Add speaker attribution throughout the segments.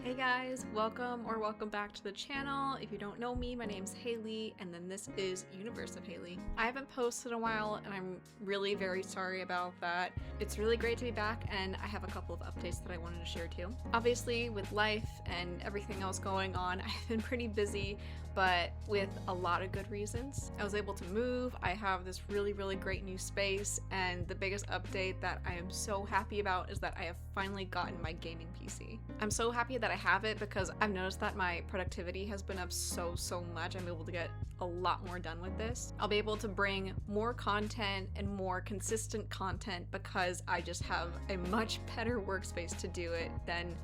Speaker 1: Hey guys, welcome back to the channel. If you don't know me, my name's Haley, and then this is Universe of Haley. I haven't posted in a while, and I'm really very sorry about that. It's really great to be back, and I have a couple of updates that I wanted to share too. Obviously, with life and everything else going on, I've been pretty busy, but with a lot of good reasons. I was able to move, I have this really great new space, and the biggest update that I am so happy about is that I have finally gotten my gaming PC. I'm so happy that I have it because I've noticed that my productivity has been up so much. I'm able to get a lot more done with this. I'll be able to bring more content and more consistent content because I just have a much better workspace to do it than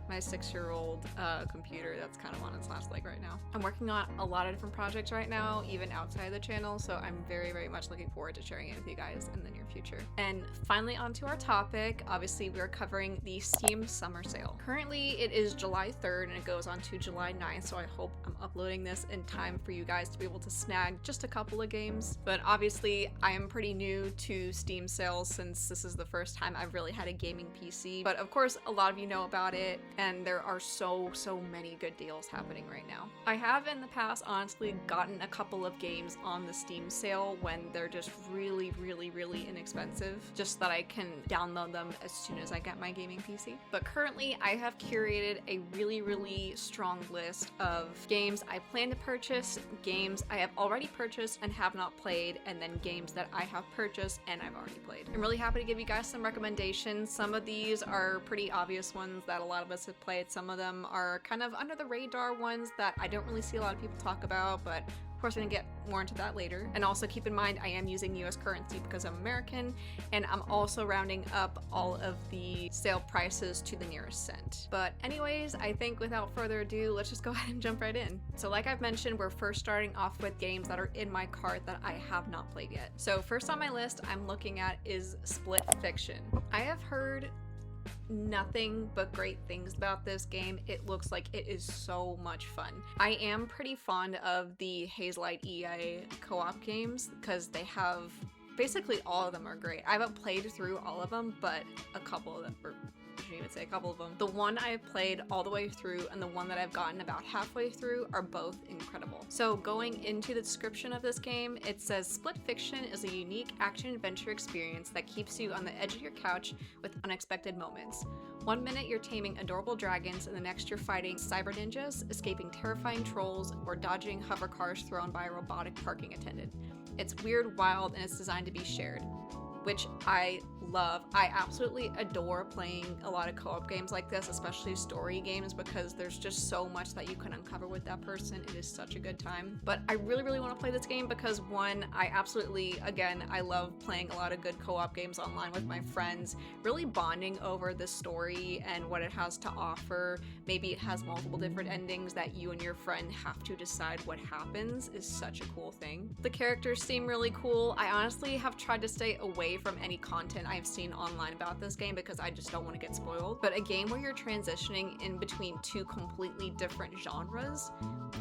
Speaker 1: my 6-year-old computer that's kind of on its last leg right now. I'm working on a lot of different projects right now, even outside the channel, so I'm very much looking forward to sharing it with you guys in the near future. And finally, onto our topic. Obviously, we're covering the Steam Summer Sale. Currently, it is July 3rd and it goes on to July 9th, so I hope I'm uploading this in time for you guys to be able to snag just a couple of games. But obviously, I am pretty new to Steam sales since this is the first time I've really had a gaming PC. But of course, a lot of you know about it, and there are so many good deals happening right now. I have in the past honestly gotten a couple of games on the Steam sale when they're just really inexpensive, just so that I can download them as soon as I get my gaming PC. But currently I have curated a really strong list of games I plan to purchase, games I have already purchased and have not played, and then games that I have purchased and I've already played. I'm really happy to give you guys some recommendations. Some of these are pretty obvious ones that a lot of us have played. Some of them are kind of under the radar ones that I don't really see a lot of people talk about, but of course I'm gonna get more into that later. And also keep in mind, I am using US currency because I'm American, and I'm also rounding up all of the sale prices to the nearest cent. But anyways, I think without further ado, let's just go ahead and jump right in. So like I've mentioned, we're first starting off with games that are in my cart that I have not played yet. So first on my list I'm looking at is Split Fiction. I have heard nothing but great things about this game. It looks like it is so much fun. I am pretty fond of the Hazelight EA co-op games because they have basically all of them are great. I haven't played through all of them, but a couple of them, or I shouldn't even say a couple of them. The one I've played all the way through and the one that I've gotten about halfway through are both incredible. So going into the description of this game, it says Split Fiction is a unique action-adventure experience that keeps you on the edge of your couch with unexpected moments. One minute you're taming adorable dragons and the next you're fighting cyber ninjas, escaping terrifying trolls, or dodging hover cars thrown by a robotic parking attendant. It's weird, wild, and it's designed to be shared, which I love. I absolutely adore playing a lot of co-op games like this, especially story games, because there's just so much that you can uncover with that person. It is such a good time. But I really want to play this game because one, I absolutely, again, I love playing a lot of good co-op games online with my friends, really bonding over the story and what it has to offer. Maybe it has multiple different endings that you and your friend have to decide what happens is such a cool thing. The characters seem really cool. I honestly have tried to stay away from any content I've seen online about this game because I just don't want to get spoiled. But a game where you're transitioning in between two completely different genres,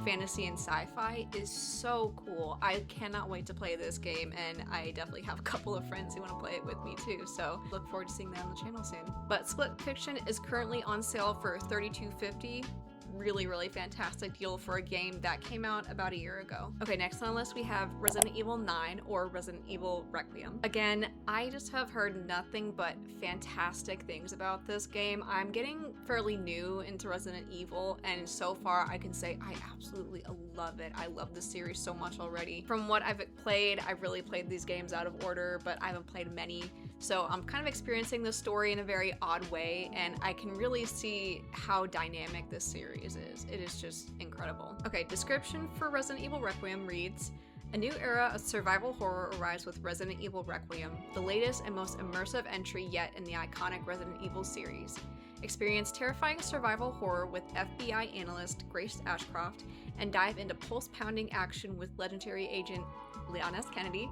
Speaker 1: fantasy and sci-fi, is so cool. I cannot wait to play this game, and I definitely have a couple of friends who want to play it with me too, so look forward to seeing that on the channel soon. But Split Fiction is currently on sale for $32.50. Really fantastic deal for a game that came out about a year ago. Okay, next on the list we have Resident Evil 9 or Resident Evil Requiem. Again, I just have heard nothing but fantastic things about this game. I'm getting fairly new into Resident Evil, and so far I can say I absolutely love it. I love the series so much already. From what I've played, I've really played these games out of order, but I haven't played many. So I'm kind of experiencing the story in a very odd way, and I can really see how dynamic this series is. It is just incredible. Okay, description for Resident Evil Requiem reads, a new era of survival horror arrives with Resident Evil Requiem, the latest and most immersive entry yet in the iconic Resident Evil series. Experience terrifying survival horror with FBI analyst Grace Ashcroft, and dive into pulse-pounding action with legendary agent Leon S. Kennedy.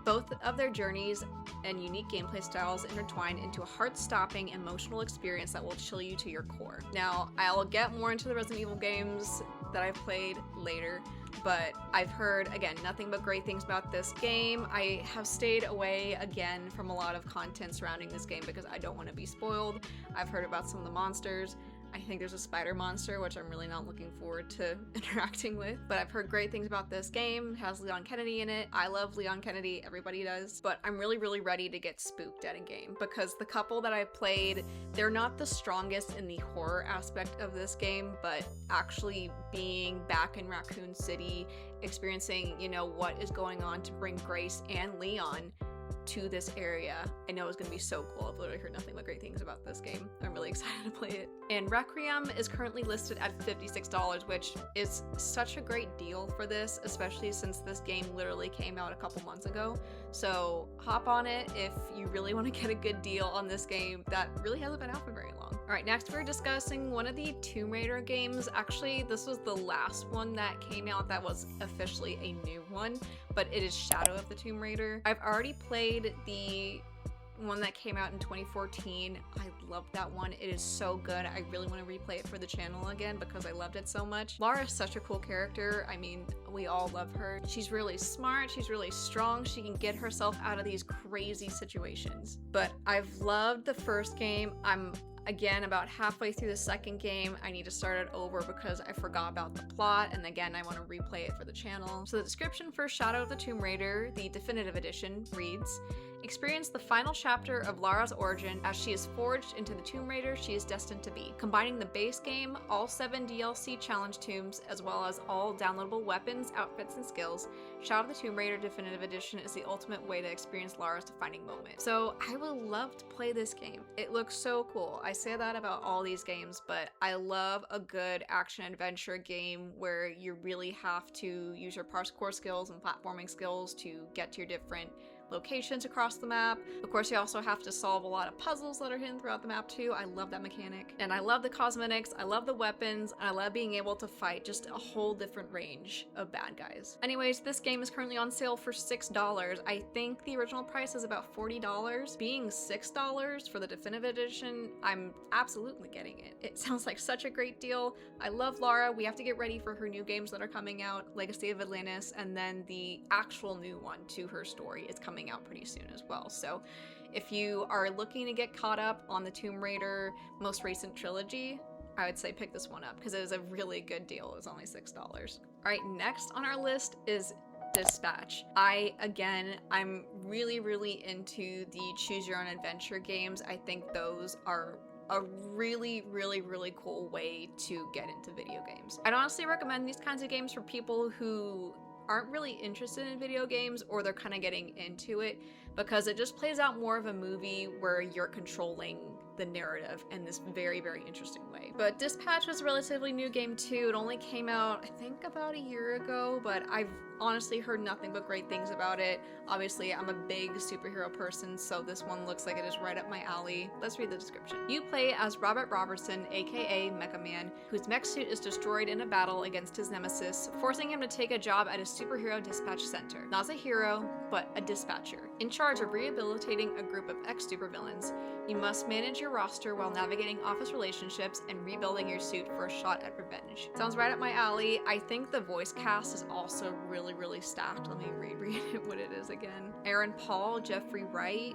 Speaker 1: Both of their journeys and unique gameplay styles intertwine into a heart-stopping emotional experience that will chill you to your core. Now, I'll get more into the Resident Evil games that I've played later, but I've heard, again, nothing but great things about this game. I have stayed away, again, from a lot of content surrounding this game because I don't want to be spoiled. I've heard about some of the monsters. I think there's a spider monster, which I'm really not looking forward to interacting with. But I've heard great things about this game. It has Leon Kennedy in it. I love Leon Kennedy, everybody does. But I'm really, really ready to get spooked at a game because the couple that I've played, they're not the strongest in the horror aspect of this game, but actually being back in Raccoon City, experiencing, you know, what is going on to bring Grace and Leon to this area, I know it's gonna be so cool. I've literally heard nothing but great things about this game. I'm really excited to play it. And Requiem is currently listed at $56, which is such a great deal for this, especially since this game literally came out a couple months ago. So hop on it if you really want to get a good deal on this game that really hasn't been out for very long. All right, next we're discussing one of the Tomb Raider games. Actually, this was the last one that came out that was officially a new one, but it is Shadow of the Tomb Raider. I've already played the one that came out in 2014. I loved that one. It is so good. I really want to replay it for the channel again because I loved it so much. Lara is such a cool character. I mean, we all love her. She's really smart. She's really strong. She can get herself out of these crazy situations. But I've loved the first game. I'm again about halfway through the second game. I need to start it over because I forgot about the plot, and again I want to replay it for the channel. So the description for Shadow of the Tomb Raider, the definitive edition, reads: experience the final chapter of Lara's origin as she is forged into the Tomb Raider she is destined to be. Combining the base game, all 7 DLC challenge tombs, as well as all downloadable weapons, outfits, and skills, Shadow of the Tomb Raider Definitive Edition is the ultimate way to experience Lara's defining moment. So I would love to play this game. It looks so cool. I say that about all these games, but I love a good action-adventure game where you really have to use your parkour skills and platforming skills to get to your different locations across the map. Of course, you also have to solve a lot of puzzles that are hidden throughout the map too. I love that mechanic. And I love the cosmetics, I love the weapons, and I love being able to fight just a whole different range of bad guys. Anyways, this game is currently on sale for $6. I think the original price is about $40. Being $6 for the definitive edition, I'm absolutely getting it. It sounds like such a great deal. I love Lara. We have to get ready for her new games that are coming out, Legacy of Atlantis, and then the actual new one to her story is coming out pretty soon as well. So if you are looking to get caught up on the Tomb Raider most recent trilogy, I would say pick this one up because it is a really good deal. It was only $6. All right, next on our list is Dispatch. I'm really, really into the choose your own adventure games. I think those are a really, really, really cool way to get into video games. I'd honestly recommend these kinds of games for people who aren't really interested in video games or they're kind of getting into it because it just plays out more of a movie where you're controlling the narrative in this very, very interesting way. But Dispatch was a relatively new game too. It only came out, I think, about a year ago, but I've honestly heard nothing but great things about it. Obviously, I'm a big superhero person, so this one looks like it is right up my alley. Let's read the description. You play as Robert Robertson, aka Mecha Man, whose mech suit is destroyed in a battle against his nemesis, forcing him to take a job at a superhero dispatch center. Not as a hero, but a dispatcher, in charge of rehabilitating a group of ex-supervillains. You must manage your roster while navigating office relationships and rebuilding your suit for a shot at revenge. Sounds right up my alley. I think the voice cast is also really, really stacked. Let me reread it what it is again. Aaron Paul, Jeffrey Wright,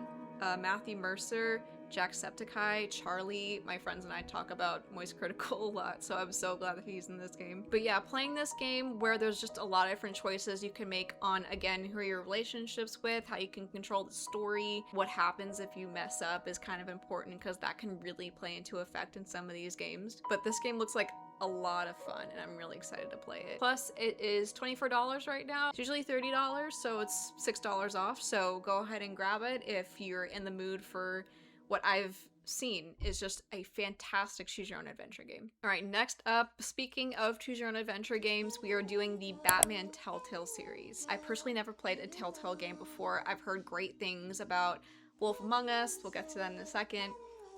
Speaker 1: Matthew Mercer, Jacksepticeye, Charlie. My friends and I talk about Moist Critical a lot, so I'm so glad that he's in this game. But yeah, playing this game where there's just a lot of different choices you can make on, again, who are your relationships with, how you can control the story, what happens if you mess up is kind of important because that can really play into effect in some of these games. But this game looks like a lot of fun and I'm really excited to play it. Plus it is $24 right now. It's usually $30, so it's $6 off. So go ahead and grab it if you're in the mood for what I've seen is just a fantastic choose your own adventure game. All right, next up, speaking of choose your own adventure games, we are doing the Batman Telltale series. I personally never played a Telltale game before. I've heard great things about Wolf Among Us. We'll get to that in a second.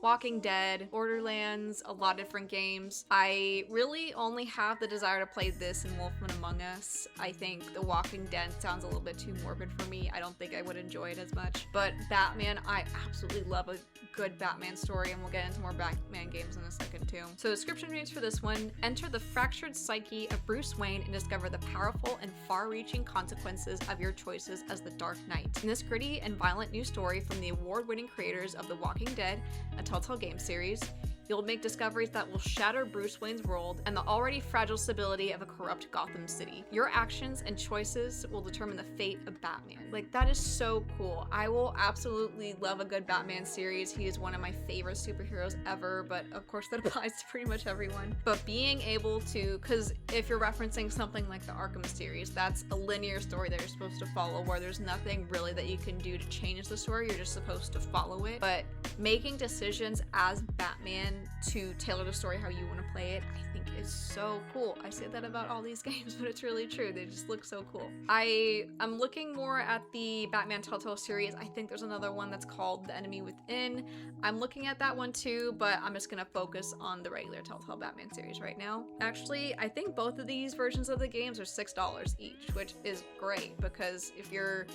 Speaker 1: Walking Dead, Borderlands, a lot of different games. I really only have the desire to play this and Wolf Among Us. I think The Walking Dead sounds a little bit too morbid for me. I don't think I would enjoy it as much. But Batman, I absolutely love a good Batman story, and we'll get into more Batman games in a second too. So description reads for this one: enter the fractured psyche of Bruce Wayne and discover the powerful and far-reaching consequences of your choices as the Dark Knight. In this gritty and violent new story from the award-winning creators of The Walking Dead, a Telltale game series, You'll make discoveries that will shatter Bruce Wayne's world and the already fragile stability of a corrupt Gotham City. Your actions and choices will determine the fate of Batman. Like, that is so cool. I will absolutely love a good Batman series. He is one of my favorite superheroes ever, but of course that applies to pretty much everyone. But being able to, because if you're referencing something like the Arkham series, that's a linear story that you're supposed to follow where there's nothing really that you can do to change the story. You're just supposed to follow it. But making decisions as Batman to tailor the story how you want to play it, I think is so cool. I say that about all these games, but it's really true. They just look so cool. I'm looking more at the Batman Telltale series. I think there's another one that's called The Enemy Within. I'm looking at that one too, but I'm just gonna focus on the regular Telltale Batman series right now. Actually, I think both of these versions of the games are $6 each, which is great because if you're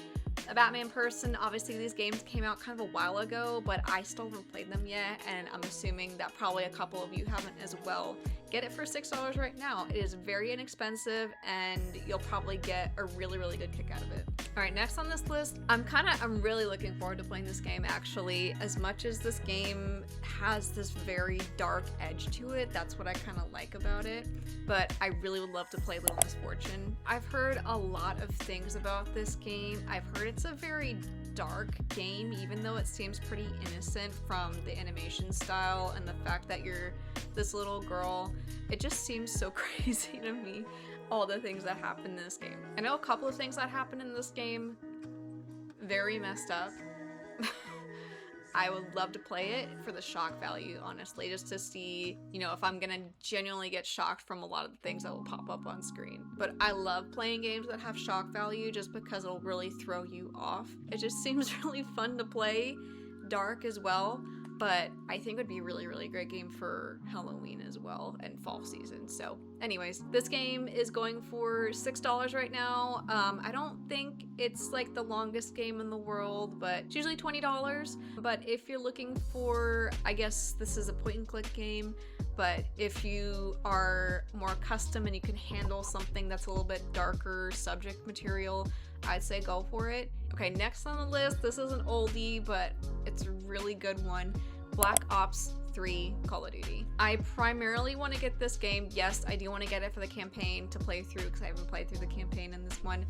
Speaker 1: a Batman person, obviously these games came out kind of a while ago, but I still haven't played them yet, and I'm assuming that probably a couple of you haven't as well. Get it for $6 right now. It is very inexpensive, and you'll probably get a really, really good kick out of it. All right, next on this list, I'm really looking forward to playing this game, actually. As much as this game has this very dark edge to it, that's what I kind of like about it, but I really would love to play Little Misfortune. I've heard a lot of things about this game. I've heard it's a very dark game, even though it seems pretty innocent from the animation style and the fact that you're this little girl. It just seems so crazy to me, all the things that happen in this game. I know a couple of things that happen in this game, very messed up. I would love to play it for the shock value, honestly, just to see, you know, if I'm gonna genuinely get shocked from a lot of the things that will pop up on screen. But I love playing games that have shock value just because it'll really throw you off. It just seems really fun to play, dark as well, but I think it would be a really, really great game for Halloween as well and fall season. So anyways, this game is going for $6 right now. I don't think it's like the longest game in the world, but it's usually $20. But if you're looking for, I guess this is a point and click game, but if you are more custom and you can handle something that's a little bit darker subject material, I'd say go for it. Okay, next on the list, this is an oldie, but it's a really good one. Black Ops 3 Call of Duty. I primarily want to get this game. Yes, I do want to get it for the campaign to play through because I haven't played through the campaign in this one,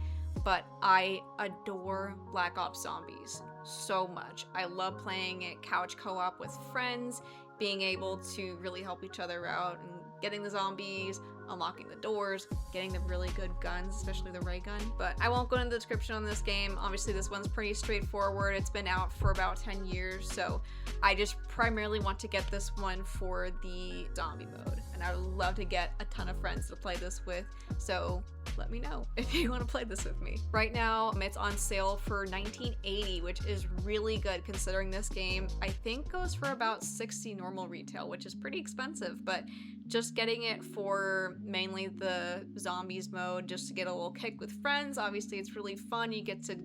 Speaker 1: but I adore Black Ops Zombies so much. I love playing it couch co-op with friends, being able to really help each other out and getting the zombies, unlocking the doors, getting the really good guns, especially the ray gun. But I won't go into the description on this game. Obviously, this one's pretty straightforward. It's been out for about 10 years, so I just primarily want to get this one for the zombie mode. And I would love to get a ton of friends to play this with, so let me know if you want to play this with me. Right now, it's on sale for $19.80, which is really good considering this game, I think, goes for about $60 normal retail, which is pretty expensive, but just getting it for mainly the zombies mode, just to get a little kick with friends. Obviously, it's really fun. You get to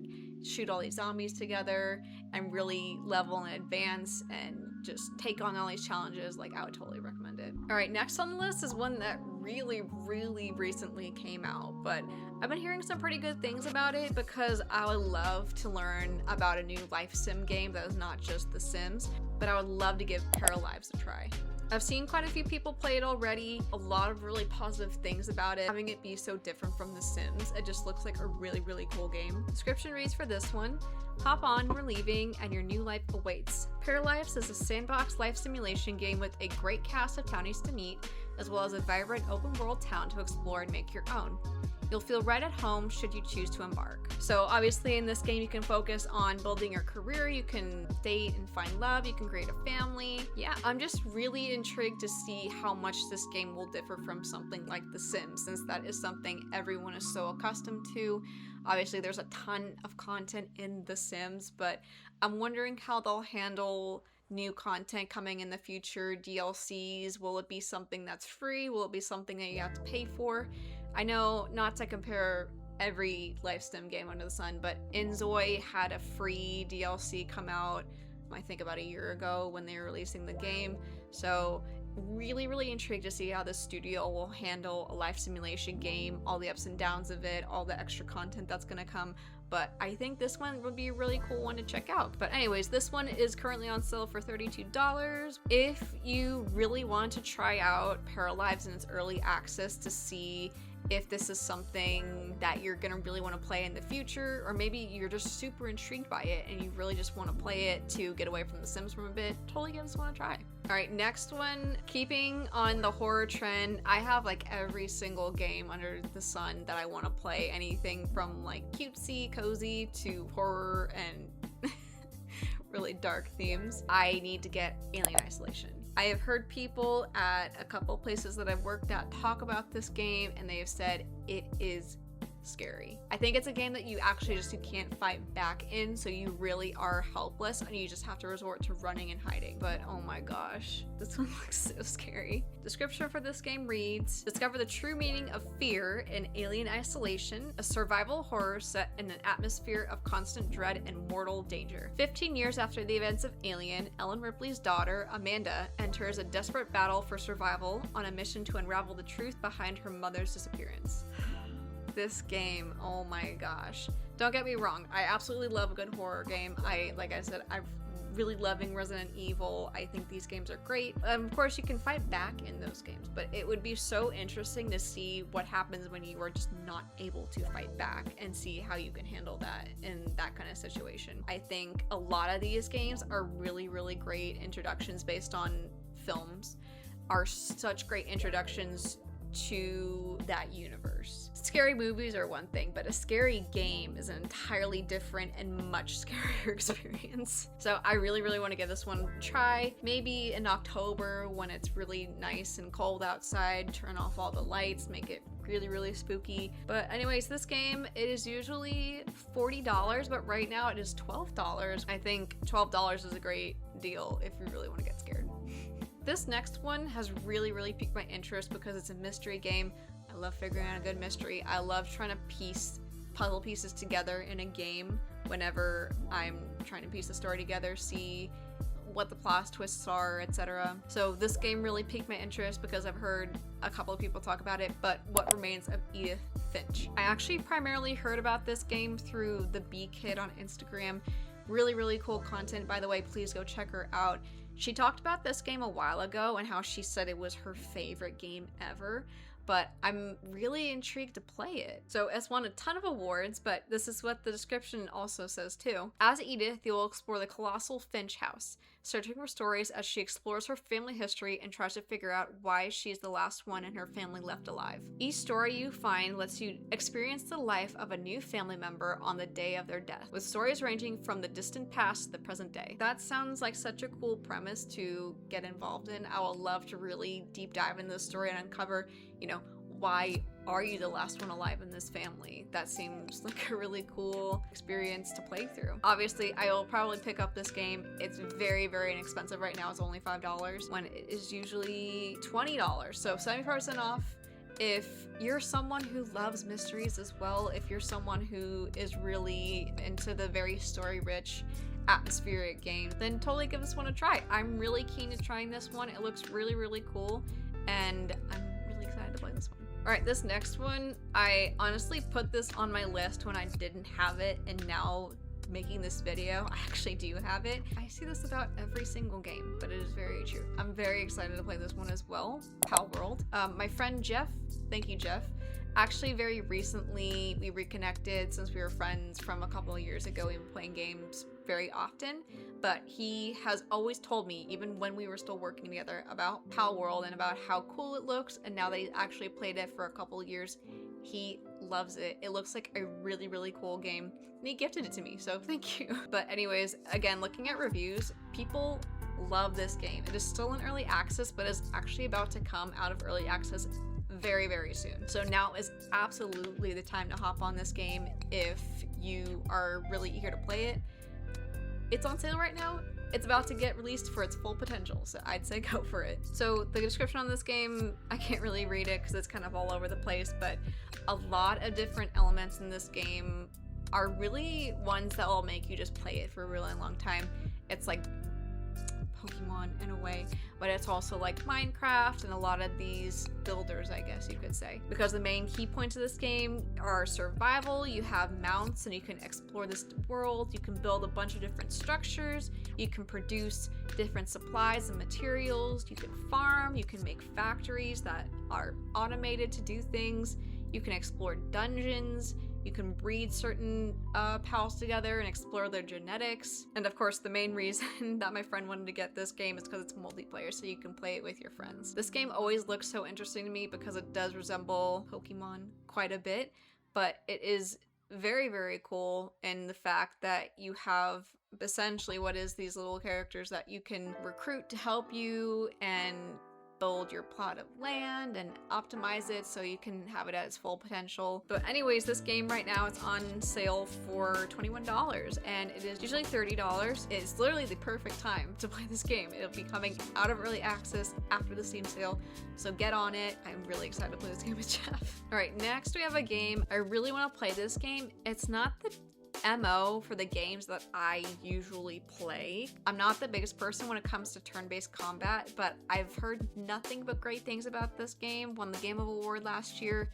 Speaker 1: shoot all these zombies together and really level and advance and just take on all these challenges. Like, I would totally recommend it. All right, next on the list is one that really, really recently came out, but I've been hearing some pretty good things about it because I would love to learn about a new life sim game that is not just The Sims, but I would love to give Paralives a try. I've seen quite a few people play it already, a lot of really positive things about it, having it be so different from The Sims. It just looks like a really, really cool game. Description reads for this one: hop on, we're leaving, and your new life awaits. Paralives is a sandbox life simulation game with a great cast of townies to meet, as well as a vibrant open world town to explore and make your own. You'll feel right at home should you choose to embark. So obviously in this game you can focus on building your career, you can date and find love, you can create a family. Yeah, I'm just really intrigued to see how much this game will differ from something like The Sims, since that is something everyone is so accustomed to. Obviously there's a ton of content in The Sims, but I'm wondering how they'll handle new content coming in the future, DLCs. Will it be something that's free? Will it be something that you have to pay for? I know not to compare every life sim game under the sun, but Inzoi had a free DLC come out, I think about a year ago when they were releasing the game. So really intrigued to see how the studio will handle a life simulation game, all the ups and downs of it, all the extra content that's gonna come. But I think this one would be a really cool one to check out. But anyways, this one is currently on sale for $32. If you really want to try out Paralives in its early access to see if this is something that you're gonna really want to play in the future, or maybe you're just super intrigued by it and you really just want to play it to get away from The Sims for a bit, totally give this one a try. Alright, next one, keeping on the horror trend, I have like every single game under the sun that I want to play, anything from like cutesy, cozy to horror and really dark themes. I need to get Alien Isolation. I have heard people at a couple places that I've worked at talk about this game, and they have said it is scary. I think it's a game that you can't fight back in, so you really are helpless and you just have to resort to running and hiding. But oh my gosh, this one looks so scary. Description for this game reads, discover the true meaning of fear in Alien Isolation, a survival horror set in an atmosphere of constant dread and mortal danger. 15 years after the events of Alien, Ellen Ripley's daughter, Amanda, enters a desperate battle for survival on a mission to unravel the truth behind her mother's disappearance. This game, oh my gosh. Don't get me wrong, I absolutely love a good horror game. Like I said, I'm really loving Resident Evil. I think these games are great. Of course, you can fight back in those games, but it would be so interesting to see what happens when you are just not able to fight back and see how you can handle that in that kind of situation. I think a lot of these games are really great introductions based on films, are such great introductions to that universe. Scary movies are one thing, but a scary game is an entirely different and much scarier experience. So I really want to give this one a try. Maybe in October when it's really nice and cold outside, turn off all the lights, make it really spooky. But anyways, this game, it is usually $40, but right now it is $12. I think $12 is a great deal if you really want to get scared. This next one has really piqued my interest because it's a mystery game. I love figuring out a good mystery. I love trying to piece puzzle pieces together in a game whenever I'm trying to piece the story together, see what the plot twists are, etc. So this game really piqued my interest because I've heard a couple of people talk about it, but What Remains of Edith Finch. I actually primarily heard about this game through the Bee Kid on Instagram. Really cool content, by the way. Please go check her out. She talked about this game a while ago and how she said it was her favorite game ever, but I'm really intrigued to play it. So it's won a ton of awards, but this is what the description also says too. As Edith, you will explore the colossal Finch house, searching for stories as she explores her family history and tries to figure out why she's the last one in her family left alive. Each story you find lets you experience the life of a new family member on the day of their death, with stories ranging from the distant past to the present day. That sounds like such a cool premise to get involved in. I would love to really deep dive into this story and uncover, why are you the last one alive in this family? That seems like a really cool experience to play through. Obviously, I will probably pick up this game. It's very inexpensive right now. It's only $5 when it is usually $20. So 70% off. If you're someone who loves mysteries as well, if you're someone who is really into the very story-rich, atmospheric game, then totally give this one a try. I'm really keen to trying this one. It looks really cool, and I'm really excited to play this one. Alright, this next one, I honestly put this on my list when I didn't have it, and now making this video, I actually do have it. I see this about every single game, but it is very true. I'm very excited to play this one as well, Pal World. My friend Jeff, thank you Jeff, actually very recently we reconnected since we were friends from a couple of years ago. We've been playing games very often, but he has always told me, even when we were still working together, about Pal World and about how cool it looks, and now that he's actually played it for a couple of years, he loves it. It looks like a really cool game, and he gifted it to me, so thank you. But anyways, again, looking at reviews, people love this game. It is still in early access, but is actually about to come out of early access very soon. So now is absolutely the time to hop on this game if you are really eager to play it. It's on sale right now. It's about to get released for its full potential, so I'd say go for it. So the description on this game, I can't really read it because it's kind of all over the place, but a lot of different elements in this game are really ones that will make you just play it for a really long time. It's like Pokemon in a way, but it's also like Minecraft and a lot of these builders, I guess you could say. Because the main key points of this game are survival, you have mounts and you can explore this world, you can build a bunch of different structures, you can produce different supplies and materials, you can farm, you can make factories that are automated to do things, you can explore dungeons, you can breed certain pals together and explore their genetics. And of course, the main reason that my friend wanted to get this game is because it's multiplayer, so you can play it with your friends. This game always looks so interesting to me because it does resemble Pokemon quite a bit, but it is very, very cool in the fact that you have essentially what is these little characters that you can recruit to help you and build your plot of land and optimize it so you can have it at its full potential. But anyways, this game right now is on sale for $21 and it is usually $30. It's literally the perfect time to play this game. It'll be coming out of early access after the Steam sale, so get on it. I'm really excited to play this game with Jeff. All right, next we have a game. I really want to play this game. It's not the MO for the games that I usually play. I'm not the biggest person when it comes to turn-based combat, but I've heard nothing but great things about this game. Won the Game of Award last year,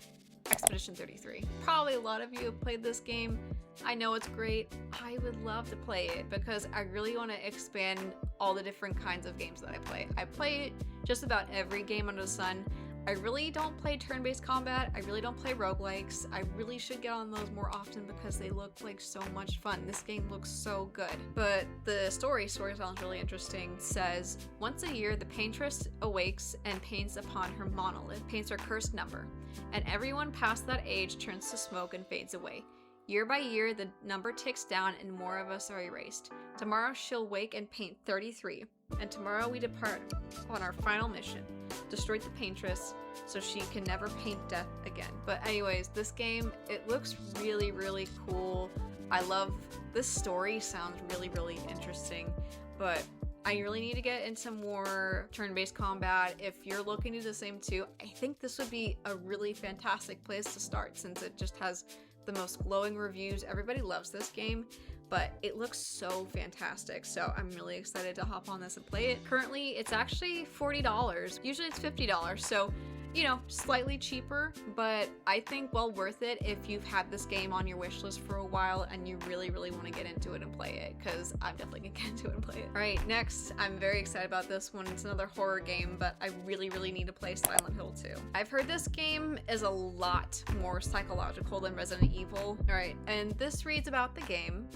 Speaker 1: Expedition 33. Probably a lot of you have played this game. I know it's great. I would love to play it because I really want to expand all the different kinds of games that I play. I play just about every game under the sun. I really don't play turn-based combat. I really don't play roguelikes. I really should get on those more often because they look like so much fun. This game looks so good. But the story sounds really interesting. It says, once a year, the paintress awakes and paints upon her monolith, paints her cursed number, and everyone past that age turns to smoke and fades away. Year by year, the number ticks down and more of us are erased. Tomorrow she'll wake and paint 33, and tomorrow we depart on our final mission. Destroy the paintress so she can never paint death again. But anyways, this game, it looks really, really cool. I love this story, sounds really, really interesting, but I really need to get into more turn-based combat. If you're looking to do the same too, I think this would be a really fantastic place to start since it just has the most glowing reviews. Everybody loves this game, but it looks so fantastic. So I'm really excited to hop on this and play it. Currently, it's actually $40. Usually it's $50. So, you know, slightly cheaper, but I think well worth it if you've had this game on your wish list for a while and you really, really want to get into it and play it, because I'm definitely gonna get into it and play it. All right, next, I'm very excited about this one. It's another horror game, but I really, really need to play Silent Hill 2. I've heard this game is a lot more psychological than Resident Evil. All right, and this reads about the game.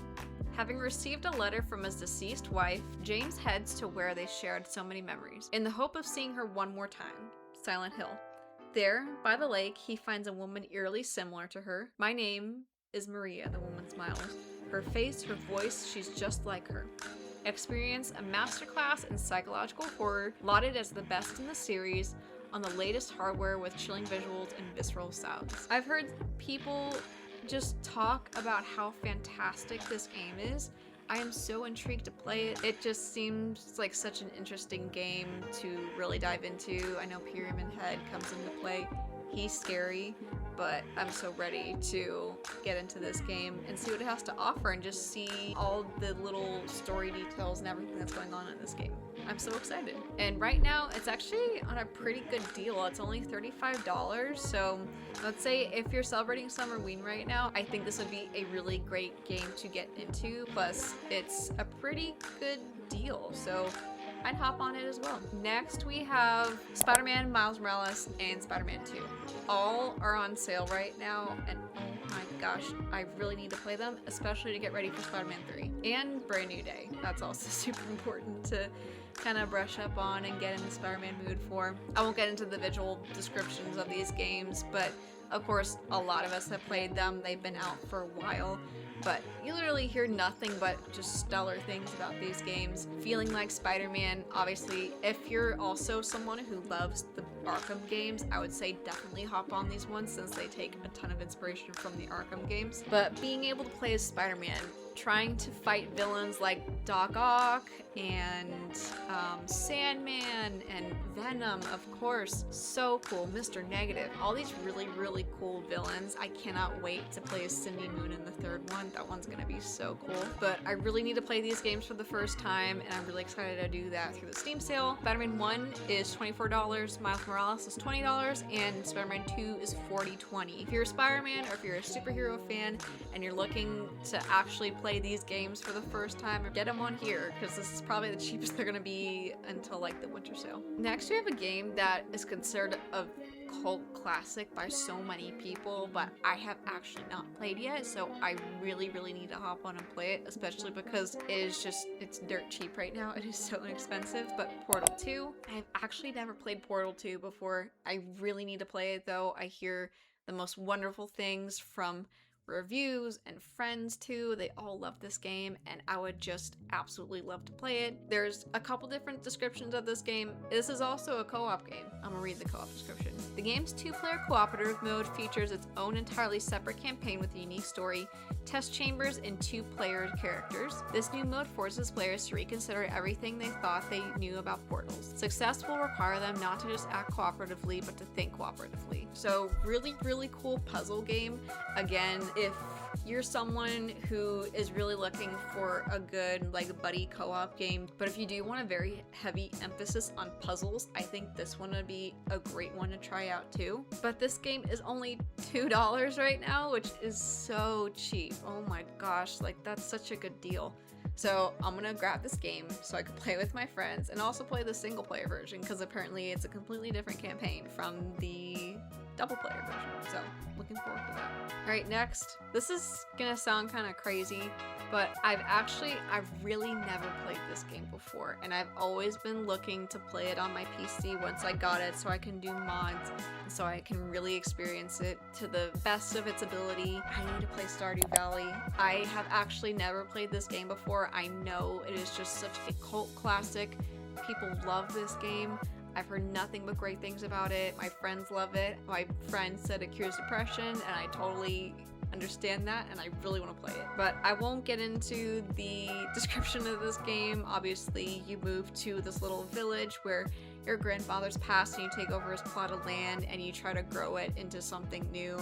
Speaker 1: Having received a letter from his deceased wife, James heads to where they shared so many memories, in the hope of seeing her one more time. Silent Hill. There, by the lake, he finds a woman eerily similar to her. My name is Maria, the woman smiles. Her face, her voice, she's just like her. Experience a masterclass in psychological horror, lauded as the best in the series, on the latest hardware with chilling visuals and visceral sounds. I've heard people just talk about how fantastic this game is. I am so intrigued to play it. It just seems like such an interesting game to really dive into. I know Pyramid Head comes into play. He's scary, but I'm so ready to get into this game and see what it has to offer and just see all the little story details and everything that's going on in this game. I'm so excited. And right now, it's actually on a pretty good deal. It's only $35, so let's say if you're celebrating Summerween right now, I think this would be a really great game to get into. Plus, it's a pretty good deal, so I'd hop on it as well. Next, we have Spider-Man, Miles Morales, and Spider-Man 2. All are on sale right now, and oh my gosh, I really need to play them, especially to get ready for Spider-Man 3. And Brand New Day. That's also super important to kind of brush up on and get in the Spider-Man mood for. I won't get into the visual descriptions of these games, but of course, a lot of us have played them. They've been out for a while. But you literally hear nothing but just stellar things about these games. Feeling like Spider-Man, obviously, if you're also someone who loves the Arkham games, I would say definitely hop on these ones since they take a ton of inspiration from the Arkham games. But being able to play as Spider-Man, trying to fight villains like Doc Ock and Sandman and Venom, of course. So cool. Mr. Negative. All these really, really cool villains. I cannot wait to play as Cindy Moon in the third one. That one's gonna be so cool. But I really need to play these games for the first time, and I'm really excited to do that through the Steam sale. Spider-Man 1 is $24, Miles Morales is $20, and Spider-Man 2 is $40.20. If you're a Spider-Man or if you're a superhero fan and you're looking to actually play these games for the first time, get them on here, because this is probably the cheapest they're gonna be until like the winter sale. Next, we have a game that is considered a cult classic by so many people, but I have actually not played yet, so I really need to hop on and play it, especially because it's dirt cheap right now. It is so inexpensive. But Portal 2, I've actually never played Portal 2 before. I really need to play it though. I hear the most wonderful things from reviews and friends too. They all love this game, and I would just absolutely love to play it. There's a couple different descriptions of this game. This is also a co-op game. I'm gonna read the co-op description. The game's 2-player cooperative mode features its own entirely separate campaign with a unique story, test chambers, and 2-player characters. This new mode forces players to reconsider everything they thought they knew about portals. Success will require them not to just act cooperatively, but to think cooperatively. So really cool puzzle game. Again, if you're someone who is really looking for a good like buddy co-op game, but if you do want a very heavy emphasis on puzzles, I think this one would be a great one to try out too. But this game is only $2 right now, which is so cheap. Oh my gosh, like that's such a good deal. So I'm gonna grab this game so I can play with my friends and also play the single player version, because apparently it's a completely different campaign from the double player version. So looking forward to that. All right, next. This is gonna sound kind of crazy, but I've really never played this game before, and I've always been looking to play it on my PC once I got it so I can do mods and so I can really experience it to the best of its ability. I need to play Stardew Valley. I have actually never played this game before. I know it is just such a cult classic. People love this game. I've heard nothing but great things about it. My friends love it. My friend said it cures depression, and I totally understand that, and I really want to play it. But I won't get into the description of this game. Obviously, you move to this little village where your grandfather's passed, and you take over his plot of land, and you try to grow it into something new.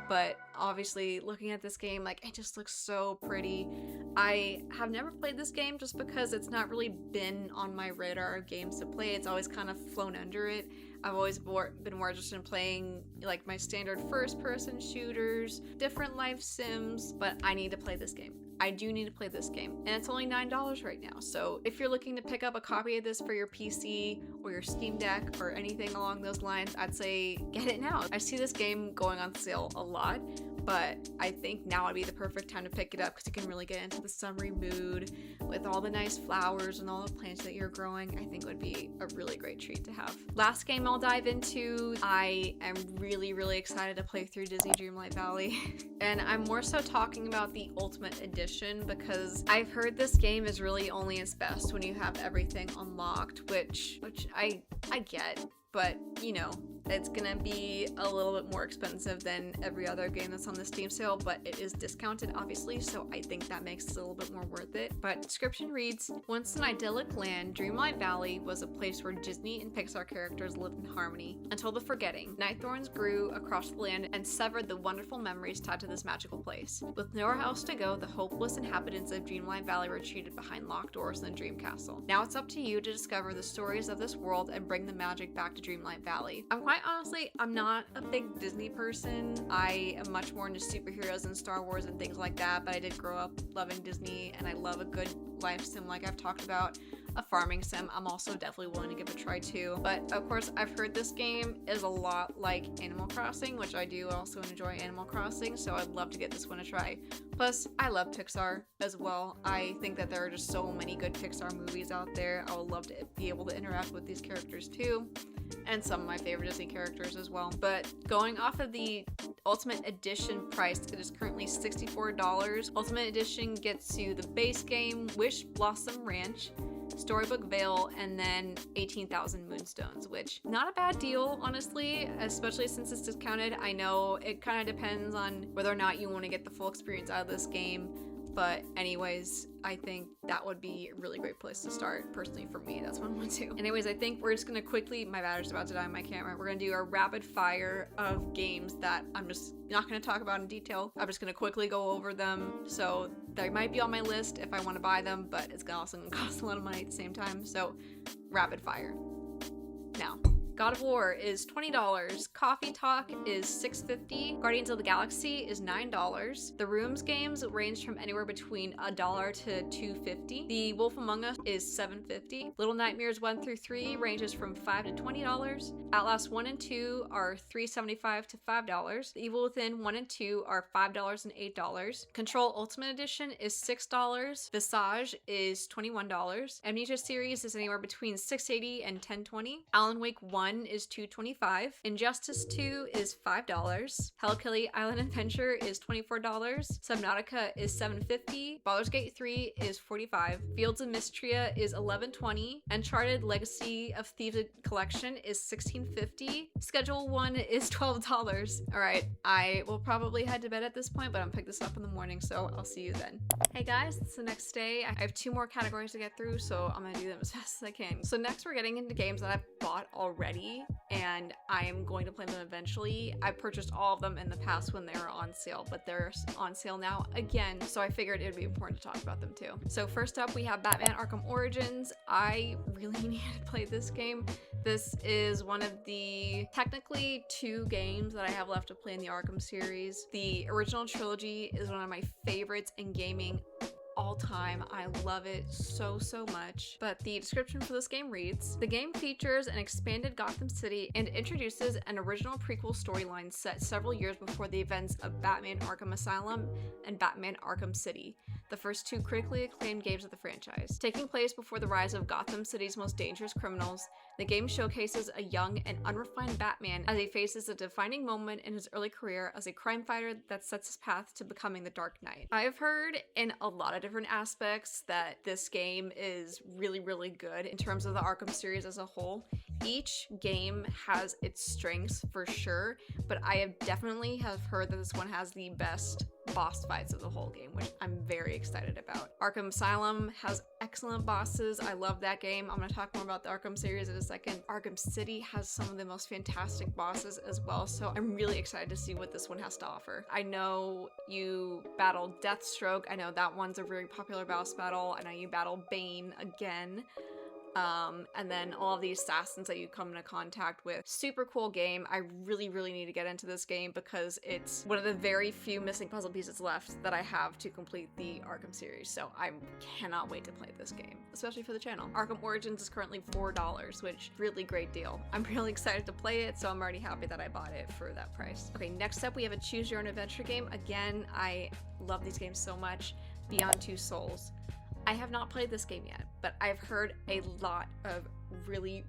Speaker 1: But obviously, looking at this game, like, it just looks so pretty. I have never played this game just because it's not really been on my radar of games to play. It's always kind of flown under it. I've always been more interested in playing like my standard first-person shooters, different life sims, but I need to play this game. I do need to play this game, and it's only $9 right now. So if you're looking to pick up a copy of this for your PC or your Steam Deck or anything along those lines, I'd say get it now. I see this game going on sale a lot, but I think now would be the perfect time to pick it up because you can really get into the summery mood with all the nice flowers and all the plants that you're growing. I think it would be a really great treat to have. Last game I'll dive into, I am really excited to play through Disney Dreamlight Valley. And I'm more so talking about the Ultimate Edition because I've heard this game is really only its best when you have everything unlocked, which I get, but you know, it's gonna be a little bit more expensive than every other game that's on the Steam sale, but it is discounted obviously, so I think that makes it a little bit more worth it. But description reads, once an idyllic land, Dreamlight Valley was a place where Disney and Pixar characters lived in harmony. Until the forgetting, night thorns grew across the land and severed the wonderful memories tied to this magical place. With nowhere else to go, the hopeless inhabitants of Dreamlight Valley retreated behind locked doors in the Dream Castle. Now it's up to you to discover the stories of this world and bring the magic back to Dreamlight Valley. Quite honestly, I'm not a big Disney person. I am much more into superheroes and Star Wars and things like that, but I did grow up loving Disney, and I love a good life sim like I've talked about. A farming sim I'm also definitely willing to give a try too. But of course, I've heard this game is a lot like Animal Crossing, which I do also enjoy Animal Crossing, so I'd love to get this one a try. Plus, I love Pixar as well. I think that there are just so many good Pixar movies out there. I would love to be able to interact with these characters too, and some of my favorite Disney characters as well. But going off of the Ultimate Edition price, it is currently $64. Ultimate Edition gets you the base game, Wish Blossom Ranch, Storybook Vale, and then 18,000 Moonstones, which not a bad deal, honestly, especially since it's discounted. I know it kind of depends on whether or not you want to get the full experience out of this game, But anyways, I think that would be a really great place to start. Personally, for me, that's what I want to. Anyways, I think we're just gonna quickly, my battery's about to die on my camera. We're gonna do a rapid fire of games that I'm just not gonna talk about in detail. I'm just gonna quickly go over them. So they might be on my list if I want to buy them, but it's also gonna cost a lot of money at the same time. So rapid fire. Now, God of War is $20, Coffee Talk is $6.50, Guardians of the Galaxy is $9, the Rooms games range from anywhere between $1 to $2.50, The Wolf Among Us is $7.50, Little Nightmares 1 through 3 ranges from $5 to $20, Outlast 1 and 2 are $3.75 to $5, The Evil Within 1 and 2 are $5 and $8, Control Ultimate Edition is $6, Visage is $21, Amnesia Series is anywhere between $6.80 and $10.20, Alan Wake 1 is $2.25, Injustice 2 is $5, Hellkilly Island Adventure is $24, Subnautica is $7.50, Baldur's Gate 3 is $45, Fields of Mystria is $11.20, Uncharted Legacy of Thieves Collection is $16.50, Schedule 1 is $12. Alright, I will probably head to bed at this point, but I'm pick this up in the morning, so I'll see you then. Hey guys, it's the next day. I have 2 more categories to get through, so I'm gonna do them as fast as I can. So next we're getting into games that I've bought already, and I am going to play them eventually. I purchased all of them in the past when they were on sale, but they're on sale now again, so I figured it would be important to talk about them too. So first up, we have Batman Arkham Origins. I really needed to play this game. This is one of the technically 2 games that I have left to play in the Arkham series. The original trilogy is one of my favorites in gaming all time. I love it so much. But the description for this game reads, the game features an expanded Gotham City and introduces an original prequel storyline set several years before the events of Batman Arkham Asylum and Batman Arkham City, the first 2 critically acclaimed games of the franchise. Taking place before the rise of Gotham City's most dangerous criminals, the game showcases a young and unrefined Batman as he faces a defining moment in his early career as a crime fighter that sets his path to becoming the Dark Knight. I've heard in a lot of different aspects that this game is really good in terms of the Arkham series as a whole. Each game has its strengths for sure, but I have definitely heard that this one has the best boss fights of the whole game, which I'm very excited about. Arkham Asylum has excellent bosses. I love that game. I'm going to talk more about the Arkham series in a second. Arkham City has some of the most fantastic bosses as well, so I'm really excited to see what this one has to offer. I know you battle Deathstroke. I know that one's a very popular boss battle. I know you battle Bane again. And then all of the assassins that you come into contact with. Super cool game. I really need to get into this game because it's one of the very few missing puzzle pieces left that I have to complete the Arkham series. So I cannot wait to play this game, especially for the channel. Arkham Origins is currently $4, which really great deal. I'm really excited to play it, so I'm already happy that I bought it for that price. Okay, next up we have a choose your own adventure game. Again, I love these games so much. Beyond Two Souls. I have not played this game yet, but I've heard a lot of really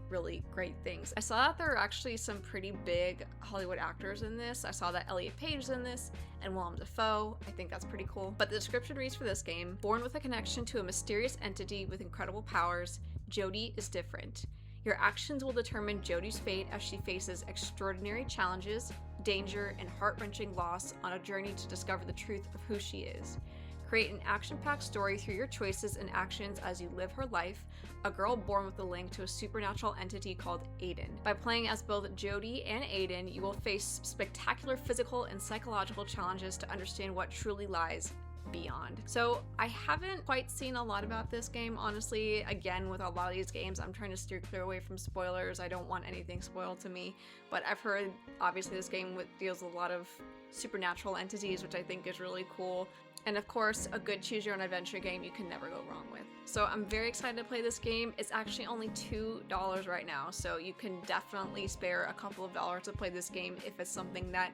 Speaker 1: great things. I saw that there are actually some pretty big Hollywood actors in this. I saw that Elliot Page is in this and Willem Dafoe. I think that's pretty cool. But the description reads for this game, born with a connection to a mysterious entity with incredible powers, Jodie is different. Your actions will determine Jodie's fate as she faces extraordinary challenges, danger, and heart-wrenching loss on a journey to discover the truth of who she is. Create an action-packed story through your choices and actions as you live her life, a girl born with a link to a supernatural entity called Aiden. By playing as both Jodie and Aiden, you will face spectacular physical and psychological challenges to understand what truly lies beyond. So I haven't quite seen a lot about this game, honestly. Again, with a lot of these games, I'm trying to steer clear away from spoilers. I don't want anything spoiled to me, but I've heard obviously this game deals with a lot of supernatural entities, which I think is really cool. And of course, a good choose your own adventure game you can never go wrong with. So I'm very excited to play this game. It's actually only $2 right now, so you can definitely spare a couple of dollars to play this game if it's something that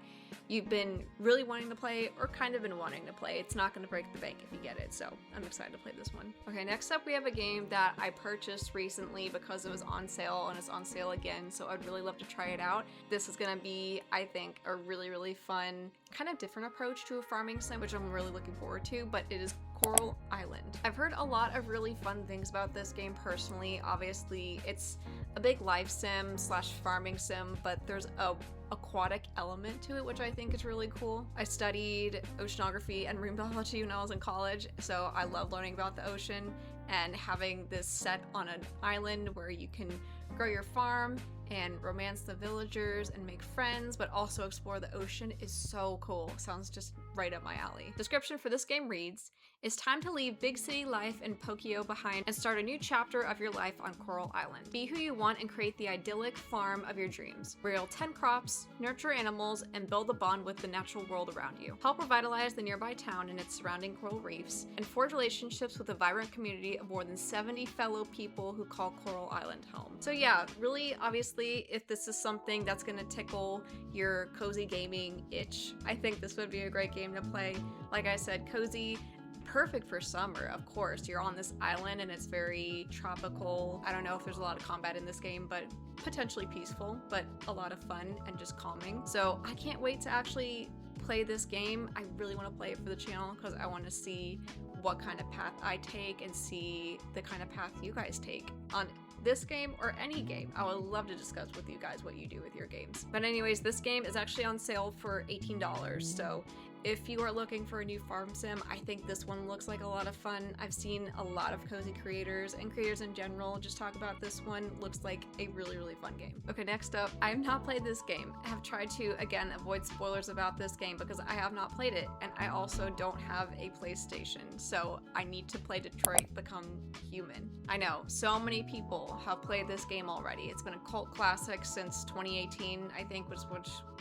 Speaker 1: you've been really wanting to play or kind of been wanting to play. It's not going to break the bank if you get it, so I'm excited to play this one. Okay, next up we have a game that I purchased recently because it was on sale and it's on sale again, so I'd really love to try it out. This is going to be, I think, a really fun, kind of different approach to a farming sim, which I'm really looking forward to, but it is Coral Island. I've heard a lot of really fun things about this game personally. Obviously, it's a big life sim slash farming sim, but there's a aquatic element to it, which I think is really cool. I studied oceanography and marine biology when I was in college, so I love learning about the ocean, and having this set on an island where you can grow your farm and romance the villagers and make friends, but also explore the ocean is so cool. Sounds just right up my alley. Description for this game reads, "It's time to leave big city life in Pokio behind and start a new chapter of your life on Coral Island. Be who you want and create the idyllic farm of your dreams. Rail 10 crops, nurture animals, and build a bond with the natural world around you. Help revitalize the nearby town and its surrounding coral reefs, and forge relationships with a vibrant community of more than 70 fellow people who call Coral Island home." So yeah, really, obviously, if this is something that's gonna tickle your cozy gaming itch, I think this would be a great game to play. Like I said, cozy, perfect for summer, of course. You're on this island and it's very tropical. I don't know if there's a lot of combat in this game, but potentially peaceful, but a lot of fun and just calming. So I can't wait to actually play this game. I really want to play it for the channel because I want to see what kind of path I take and see the kind of path you guys take on this game or any game. I would love to discuss with you guys what you do with your games. But anyways, this game is actually on sale for $18, so if you are looking for a new farm sim, I think this one looks like a lot of fun. I've seen a lot of cozy creators and creators in general just talk about this one. Looks like a really, really fun game. Okay, next up, I have not played this game. I have tried to, again, avoid spoilers about this game because I have not played it, and I also don't have a PlayStation, so I need to play Detroit Become Human. I know, so many people have played this game already. It's been a cult classic since 2018, I think was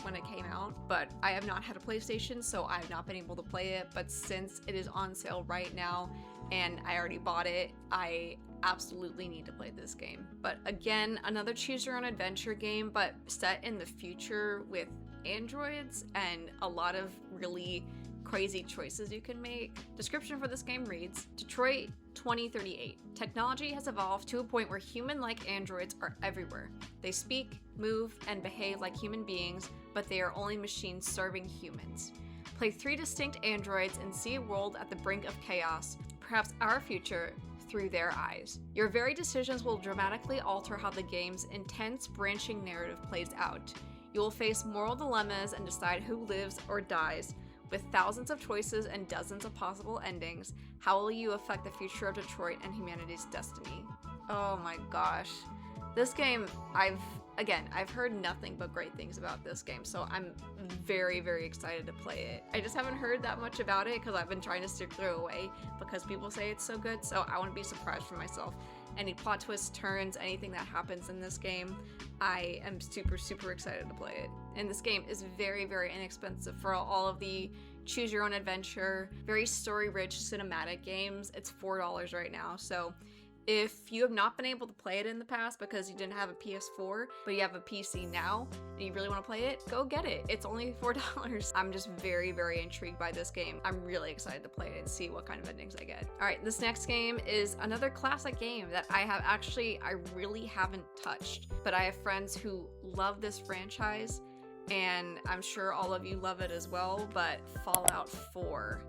Speaker 1: when it came out, but I have not had a PlayStation, so I've not been able to play it. But since it is on sale right now and I already bought it, I absolutely need to play this game. But again, another choose your own adventure game, but set in the future with androids and a lot of really crazy choices you can make. Description for this game reads, Detroit 2038. Technology has evolved to a point where human-like androids are everywhere. They speak, move, and behave like human beings, but they are only machines serving humans. Play 3 distinct androids and see a world at the brink of chaos, perhaps our future, through their eyes. Your very decisions will dramatically alter how the game's intense, branching narrative plays out. You will face moral dilemmas and decide who lives or dies. With thousands of choices and dozens of possible endings, how will you affect the future of Detroit and humanity's destiny? Oh my gosh. This game, I've heard nothing but great things about this game, so I'm very, very excited to play it. I just haven't heard that much about it because I've been trying to steer clear away because people say it's so good, so I want to be surprised for myself. Any plot twists, turns, anything that happens in this game, I am super, super excited to play it. And this game is very, very inexpensive for all of the choose your own adventure, very story-rich cinematic games. It's $4 right now, so if you have not been able to play it in the past because you didn't have a PS4, but you have a PC now and you really want to play it, go get it. It's only $4. I'm just very, very intrigued by this game. I'm really excited to play it and see what kind of endings I get. All right, this next game is another classic game that I really haven't touched, but I have friends who love this franchise, and I'm sure all of you love it as well, but Fallout 4.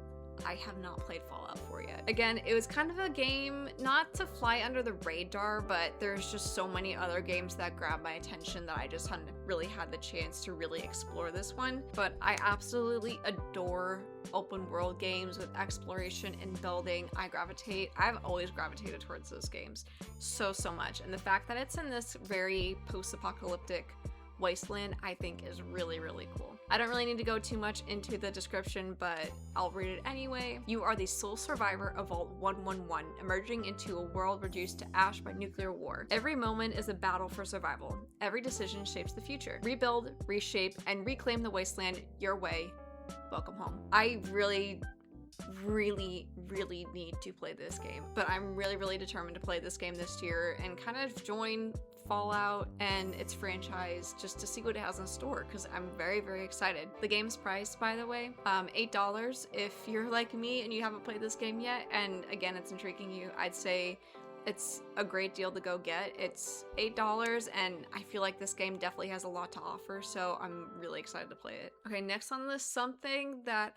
Speaker 1: I have not played Fallout 4 yet. Again, it was kind of a game not to fly under the radar, but there's just so many other games that grabbed my attention that I just hadn't really had the chance to really explore this one. But I absolutely adore open world games with exploration and building. I've always gravitated towards those games so much. And the fact that it's in this very post-apocalyptic wasteland, I think is really, really cool. I don't really need to go too much into the description, but I'll read it anyway. You are the sole survivor of Vault 111, emerging into a world reduced to ash by nuclear war. Every moment is a battle for survival. Every decision shapes the future. Rebuild, reshape, and reclaim the wasteland your way. Welcome home. I really need to play this game, but I'm really determined to play this game this year and kind of join Fallout and its franchise just to see what it has in store, because I'm very excited. The game's price, by the way, $8. If you're like me and you haven't played this game yet, and again it's intriguing you, I'd say it's a great deal to go get. It's $8 and I feel like this game definitely has a lot to offer, so I'm really excited to play it. Okay, next on the list, something that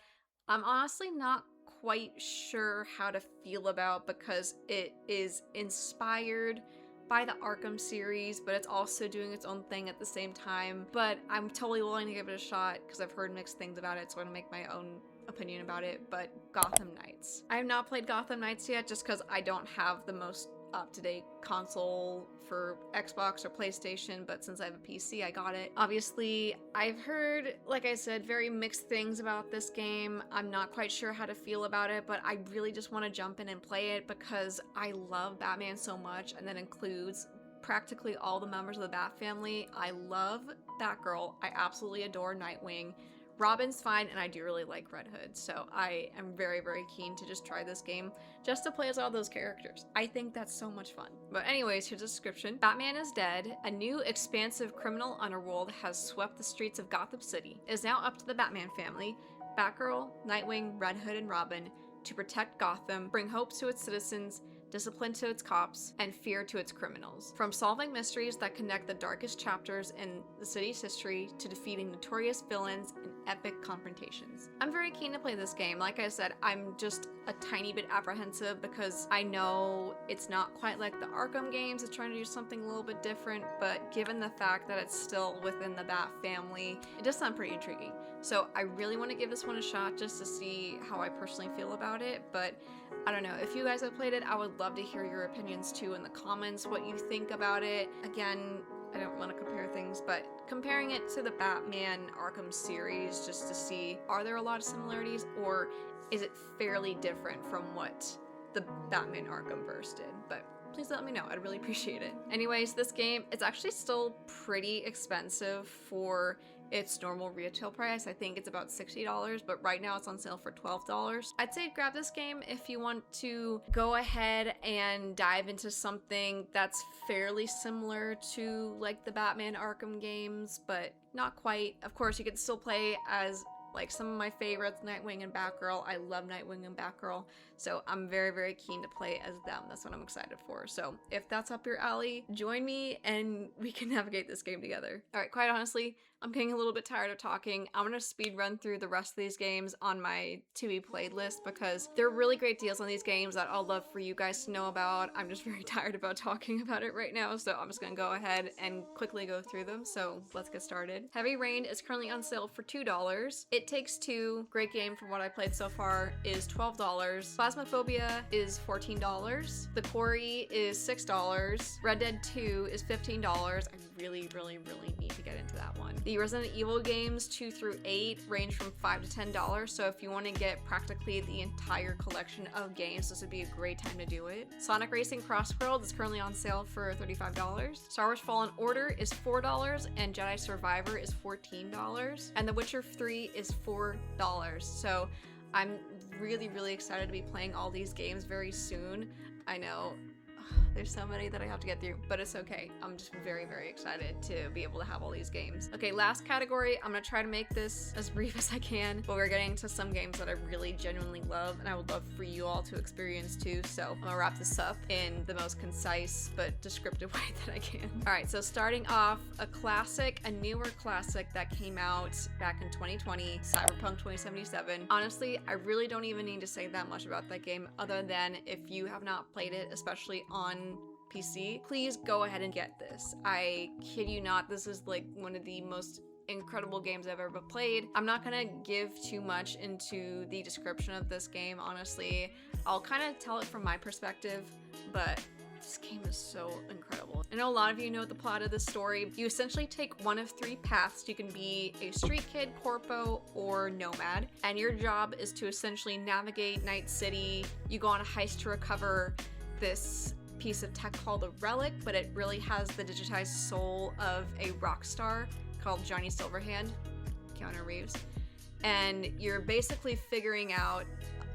Speaker 1: I'm honestly not quite sure how to feel about because it is inspired by the Arkham series, but it's also doing its own thing at the same time. But I'm totally willing to give it a shot because I've heard mixed things about it, so I'm gonna make my own opinion about it. But Gotham Knights. I have not played Gotham Knights yet just because I don't have the most up-to-date console for Xbox or PlayStation, but since I have a PC, I got it. Obviously, I've heard, like I said, very mixed things about this game. I'm not quite sure how to feel about it, but I really just want to jump in and play it because I love Batman so much, and that includes practically all the members of the Bat family. I love Batgirl. I absolutely adore Nightwing. Robin's fine, and I do really like Red Hood, so I am very, very keen to just try this game just to play as all those characters. I think that's so much fun. But anyways, here's a description. Batman is dead. A new, expansive criminal underworld has swept the streets of Gotham City. It is now up to the Batman family, Batgirl, Nightwing, Red Hood, and Robin, to protect Gotham, bring hope to its citizens, discipline to its cops, and fear to its criminals. From solving mysteries that connect the darkest chapters in the city's history to defeating notorious villains in epic confrontations. I'm very keen to play this game. Like I said, I'm just a tiny bit apprehensive because I know it's not quite like the Arkham games. It's trying to do something a little bit different, but given the fact that it's still within the Bat family, it does sound pretty intriguing. So I really want to give this one a shot just to see how I personally feel about it, but I don't know. If you guys have played it, I would love to hear your opinions too in the comments, what you think about it. Again, I don't want to compare things, but comparing it to the Batman Arkham series just to see, are there a lot of similarities or is it fairly different from what the Batman Arkhamverse did? But please let me know. I'd really appreciate it. Anyways, this game, it's actually still pretty expensive for its normal retail price. I think it's about $60, but right now it's on sale for $12. I'd say grab this game if you want to go ahead and dive into something that's fairly similar to like the Batman Arkham games, but not quite. Of course, you can still play as like some of my favorites, Nightwing and Batgirl. I love Nightwing and Batgirl, so I'm very, very keen to play as them. That's what I'm excited for. So if that's up your alley, join me and we can navigate this game together. All right, quite honestly, I'm getting a little bit tired of talking. I'm gonna speed run through the rest of these games on my to be played list because they're really great deals on these games that I'll love for you guys to know about. I'm just very tired about talking about it right now, so I'm just gonna go ahead and quickly go through them. So let's get started. Heavy Rain is currently on sale for $2. It Takes Two, great game from what I played so far, is $12. Phasmophobia is $14. The Quarry is $6. Red Dead 2 is $15. I really, really, really need to get into that one. The Resident Evil games 2 through 8 range from $5 to $10, so if you want to get practically the entire collection of games, this would be a great time to do it. Sonic Racing Cross World is currently on sale for $35. Star Wars Fallen Order is $4, and Jedi Survivor is $14, and The Witcher 3 is $4. So I'm really, really excited to be playing all these games very soon. I know there's so many that I have to get through, but it's okay. I'm just very, very excited to be able to have all these games. Okay, last category. I'm gonna try to make this as brief as I can, but we're getting to some games that I really genuinely love, and I would love for you all to experience too, so I'm gonna wrap this up in the most concise but descriptive way that I can. All right, so starting off, a classic, a newer classic that came out back in 2020, Cyberpunk 2077. Honestly, I really don't even need to say that much about that game other than if you have not played it, especially on PC, please go ahead and get this. I kid you not, this is like one of the most incredible games I've ever played. I'm not gonna give too much into the description of this game, honestly. I'll kind of tell it from my perspective, but this game is so incredible. I know a lot of you know the plot of this story. You essentially take one of three paths. You can be a street kid, corpo, or nomad, and your job is to essentially navigate Night City. You go on a heist to recover this piece of tech called a relic, but it really has the digitized soul of a rock star called Johnny Silverhand, Keanu Reeves. And you're basically figuring out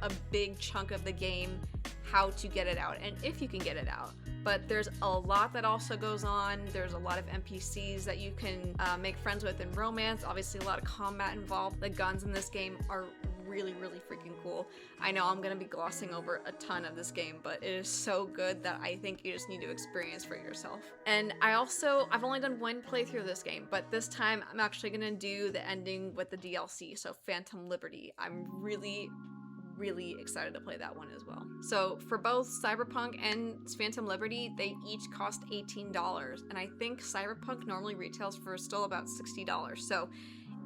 Speaker 1: a big chunk of the game how to get it out and if you can get it out. But there's a lot that also goes on. There's a lot of NPCs that you can make friends with in romance. Obviously a lot of combat involved. The guns in this game are really, really freaking cool. I know I'm gonna be glossing over a ton of this game, but it is so good that I think you just need to experience for yourself. And I've only done one playthrough of this game, but this time I'm actually gonna do the ending with the DLC, so Phantom Liberty. I'm really, really excited to play that one as well. So for both Cyberpunk and Phantom Liberty, they each cost $18, and I think Cyberpunk normally retails for still about $60. So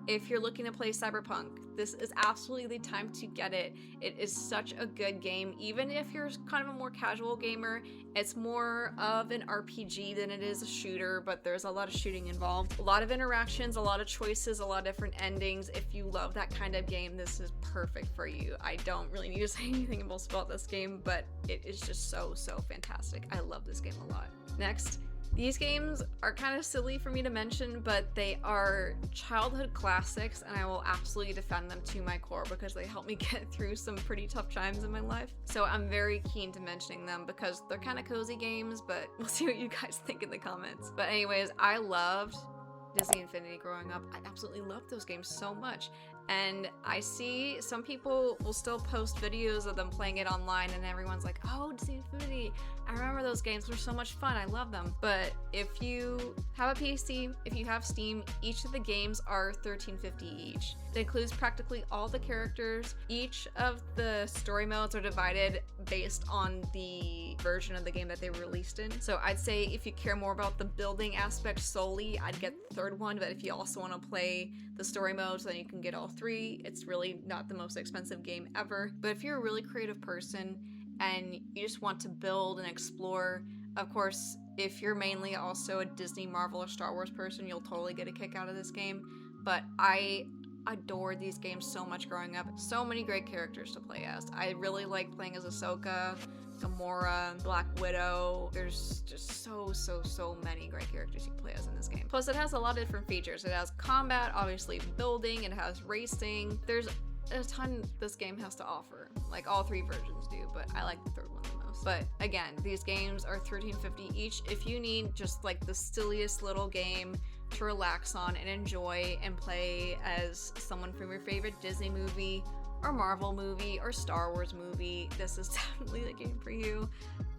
Speaker 1: if you're looking to play Cyberpunk, this is absolutely the time to get it. It is such a good game. Even if you're kind of a more casual gamer, it's more of an RPG than it is a shooter, but there's a lot of shooting involved. A lot of interactions, a lot of choices, a lot of different endings. If you love that kind of game, this is perfect for you. I don't really need to say anything else about this game, but it is just so fantastic. I love this game a lot. Next, these games are kind of silly for me to mention, but they are childhood classics, and I will absolutely defend them to my core because they helped me get through some pretty tough times in my life. So I'm very keen to mentioning them because they're kind of cozy games, but we'll see what you guys think in the comments. But anyways, I loved Disney Infinity growing up. I absolutely loved those games so much. And I see some people will still post videos of them playing it online, and everyone's like, oh, Disney Infinity, I remember those games were so much fun, I love them. But if you have a PC, if you have Steam, each of the games are $13.50 each. It includes practically all the characters. Each of the story modes are divided based on the version of the game that they were released in. So I'd say if you care more about the building aspect solely, I'd get the third one, but if you also want to play the story modes, then you can get all three. It's really not the most expensive game ever. But if you're a really creative person and you just want to build and explore, of course, if you're mainly also a Disney, Marvel, or Star Wars person, you'll totally get a kick out of this game. But I adored these games so much growing up. So many great characters to play as. I really liked playing as Ahsoka, Gamora, Black Widow. There's just so many great characters you can play as in this game. Plus, it has a lot of different features. It has combat, obviously building, it has racing. There's a ton this game has to offer. Like, all three versions do, but I like the third one the most. But again, these games are $13.50 each. If you need just like the silliest little game to relax on and enjoy and play as someone from your favorite Disney movie or Marvel movie or Star Wars movie, this is definitely the game for you.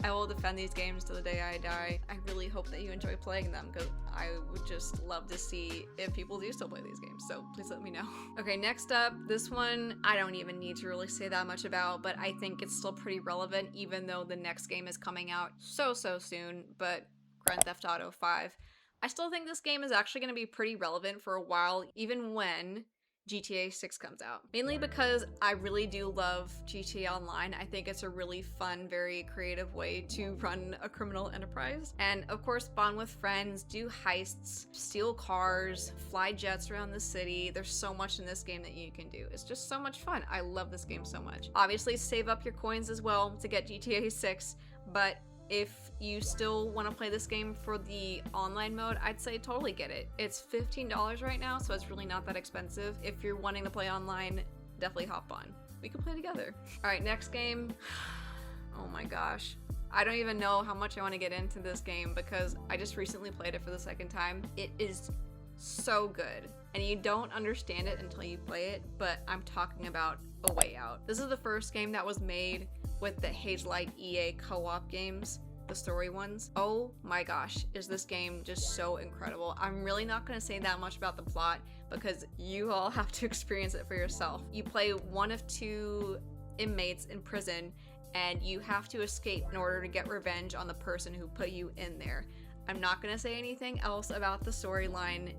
Speaker 1: I will defend these games to the day I die. I really hope that you enjoy playing them because I would just love to see if people do still play these games, so please let me know. Okay, next up, this one I don't even need to really say that much about, but I think it's still pretty relevant even though the next game is coming out so soon, but Grand Theft Auto 5. I still think this game is actually going to be pretty relevant for a while, even when GTA 6 comes out. Mainly because I really do love GTA Online. I think it's a really fun, very creative way to run a criminal enterprise. And of course, bond with friends, do heists, steal cars, fly jets around the city. There's so much in this game that you can do. It's just so much fun. I love this game so much. Obviously, save up your coins as well to get GTA 6, but if you still want to play this game for the online mode, I'd say totally get it. It's $15 right now, so it's really not that expensive. If you're wanting to play online, definitely hop on. We can play together. All right, next game. Oh my gosh. I don't even know how much I want to get into this game because I just recently played it for the second time. It is so good, and you don't understand it until you play it, but I'm talking about A Way Out. This is the first game that was made with the Hazelight EA co-op games, the story ones. Oh my gosh, is this game just so incredible. I'm really not going to say that much about the plot because you all have to experience it for yourself. You play one of two inmates in prison and you have to escape in order to get revenge on the person who put you in there. I'm not going to say anything else about the storyline.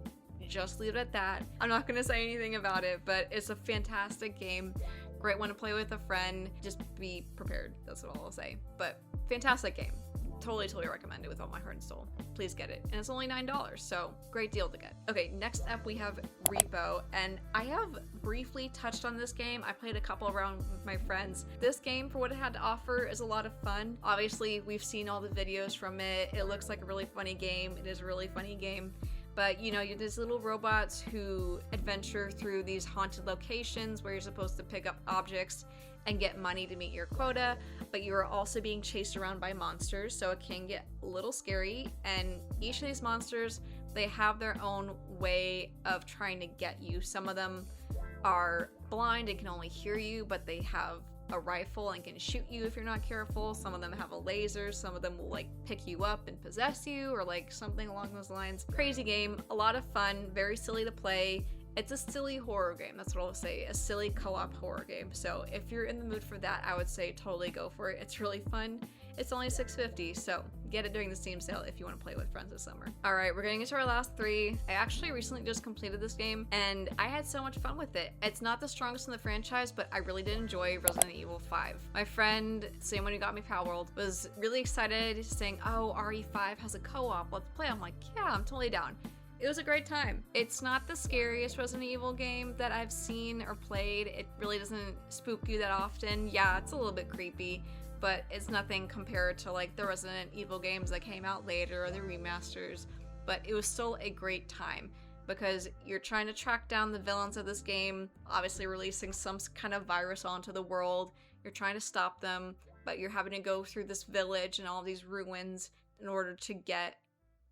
Speaker 1: Just leave it at that. I'm not going to say anything about it, but it's a fantastic game. Great one to play with a friend. Just be prepared. That's what I'll say. But fantastic game. Totally recommend it with all my heart and soul. Please get it. And it's only $9, so great deal to get. Okay, next up we have Repo, and I have briefly touched on this game. I played a couple around with my friends. This game, for what it had to offer, is a lot of fun. Obviously, we've seen all the videos from it. It looks like a really funny game. It is a really funny game. But, you know, you're these little robots who adventure through these haunted locations where you're supposed to pick up objects and get money to meet your quota, but you are also being chased around by monsters, so it can get a little scary. And each of these monsters, they have their own way of trying to get you. Some of them are blind and can only hear you, but they have a rifle and can shoot you if you're not careful. Some of them have a laser. Some of them will like pick you up and possess you or like something along those lines. Crazy game, a lot of fun, very silly to play. It's a silly horror game, that's what I'll say, a silly co-op horror game. So if you're in the mood for that, I would say totally go for it. It's really fun. It's only $6.50, so get it during the Steam sale if you want to play with friends this summer. All right, we're getting into our last three. I actually recently just completed this game, and I had so much fun with it. It's not the strongest in the franchise, but I really did enjoy Resident Evil 5. My friend, same one who got me Palworld, was really excited, saying, oh, RE5 has a co-op, let's play. I'm like, yeah, I'm totally down. It was a great time. It's not the scariest Resident Evil game that I've seen or played. It really doesn't spook you that often. Yeah, it's a little bit creepy, but it's nothing compared to like the Resident Evil games that came out later or the remasters. But it was still a great time because you're trying to track down the villains of this game, obviously releasing some kind of virus onto the world. You're trying to stop them, but you're having to go through this village and all these ruins in order to get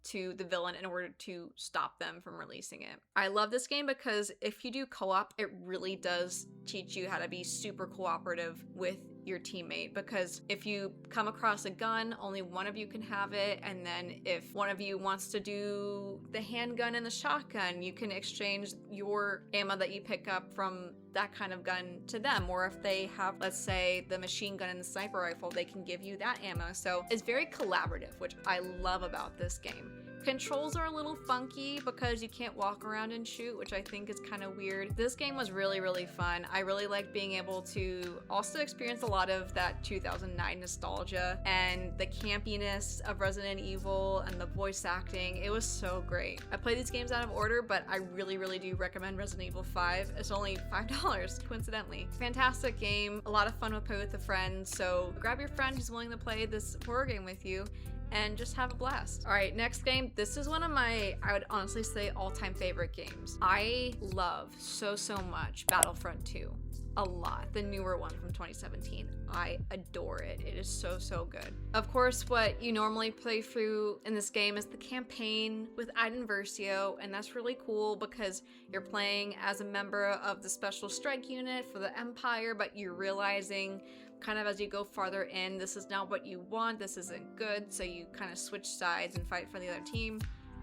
Speaker 1: to the villain in order to stop them from releasing it. I love this game because if you do co-op, it really does teach you how to be super cooperative with your teammate, because if you come across a gun, only one of you can have it, and then if one of you wants to do the handgun and the shotgun, you can exchange your ammo that you pick up from that kind of gun to them. Or if they have, let's say, the machine gun and the sniper rifle, they can give you that ammo. So it's very collaborative, which I love about this game. Controls are a little funky because you can't walk around and shoot, which I think is kind of weird. This game was really, really fun. I really liked being able to also experience a lot of that 2009 nostalgia and the campiness of Resident Evil and the voice acting. It was so great. I play these games out of order, but I really, really do recommend Resident Evil 5. It's only $5, coincidentally. Fantastic game, a lot of fun to play with a friend, so grab your friend who's willing to play this horror game with you and just have a blast. All right, next game. This is one of my, I would honestly say, all-time favorite games. I love so much Battlefront 2. A lot. The newer one from 2017. I adore it. It is so good. Of course, what you normally play through in this game is the campaign with Iden Versio, and that's really cool because you're playing as a member of the Special Strike Unit for the Empire, but you're realizing kind of as you go farther in, this is not what you want, this isn't good, so you kind of switch sides and fight for the other team.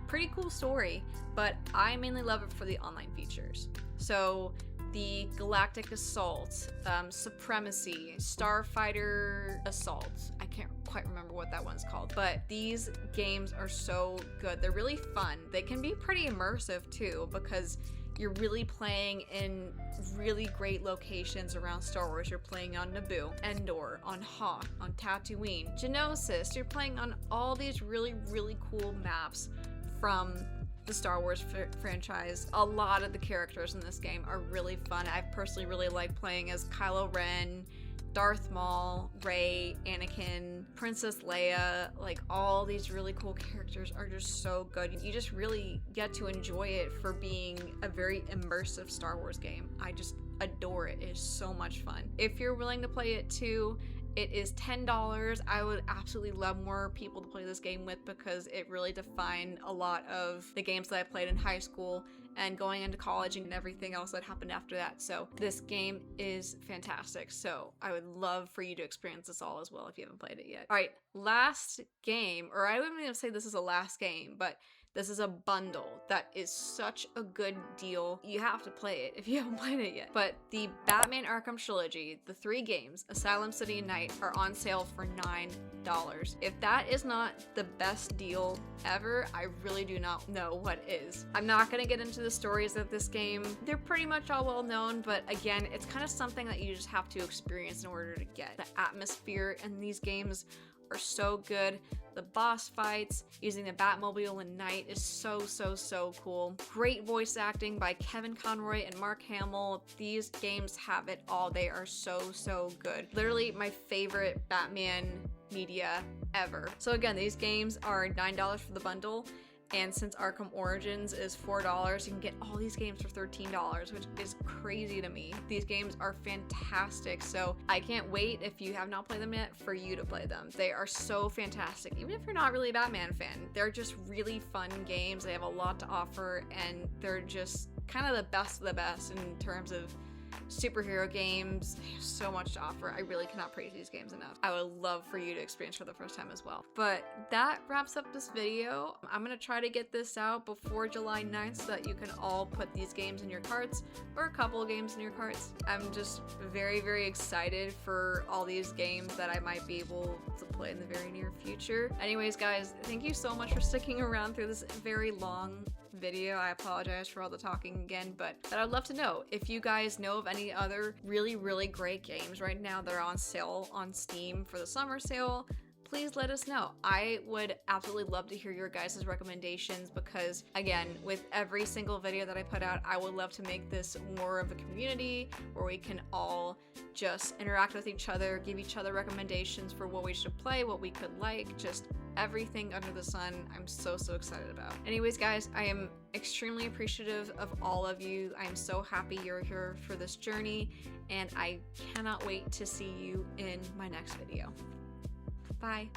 Speaker 1: Pretty cool story, but I mainly love it for the online features. So the Galactic Assault, Supremacy, Starfighter Assault, I can't quite remember what that one's called, but these games are so good. They're really fun. They can be pretty immersive too, because you're really playing in really great locations around Star Wars. You're playing on Naboo, Endor, on Hoth, on Tatooine, Geonosis. You're playing on all these really cool maps from the Star Wars franchise. A lot of the characters in this game are really fun. I personally really like playing as Kylo Ren, Darth Maul, Rey, Anakin, Princess Leia. Like, all these really cool characters are just so good. You just really get to enjoy it for being a very immersive Star Wars game. I just adore it. It is so much fun. If you're willing to play it too, it is $10. I would absolutely love more people to play this game with because it really defined a lot of the games that I played in high school and going into college and everything else that happened after that. So this game is fantastic. So I would love for you to experience this all as well if you haven't played it yet. All right, last game, or I wouldn't even say this is a last game, but this is a bundle that is such a good deal. You have to play it if you haven't played it yet. But the Batman Arkham Trilogy, the 3 games, Asylum, City, and Night, are on sale for $9. If that is not the best deal ever, I really do not know what is. I'm not gonna get into the stories of this game. They're pretty much all well known, but again, it's kind of something that you just have to experience in order to get. The atmosphere in these games are so good. The boss fights using the Batmobile and Night is so cool. Great voice acting by Kevin Conroy and Mark Hamill. These games have it all. They are so good. Literally my favorite Batman media ever. So again, these games are $9 for the bundle. And since Arkham Origins is $4, you can get all these games for $13, which is crazy to me. These games are fantastic, so I can't wait, if you have not played them yet, for you to play them. They are so fantastic. Even if you're not really a Batman fan, they're just really fun games. They have a lot to offer, and they're just kind of the best of the best in terms of superhero games. They have so much to offer. I really cannot praise these games enough. I would love for you to experience for the first time as well. But that wraps up this video. I'm gonna try to get this out before July 9th so that you can all put these games in your carts, or a couple of games in your carts. I'm just very, very excited for all these games that I might be able to play in the very near future. Anyways, guys, thank you so much for sticking around through this very long video. I apologize for all the talking again, but I'd love to know if you guys know of any other really, really great games right now that are on sale on Steam for the summer sale. Please let us know. I would absolutely love to hear your guys' recommendations because, again, with every single video that I put out, I would love to make this more of a community where we can all just interact with each other, give each other recommendations for what we should play, what we could like, just everything under the sun. I'm so excited about. Anyways, guys, I am extremely appreciative of all of you. I'm so happy you're here for this journey, and I cannot wait to see you in my next video. Bye.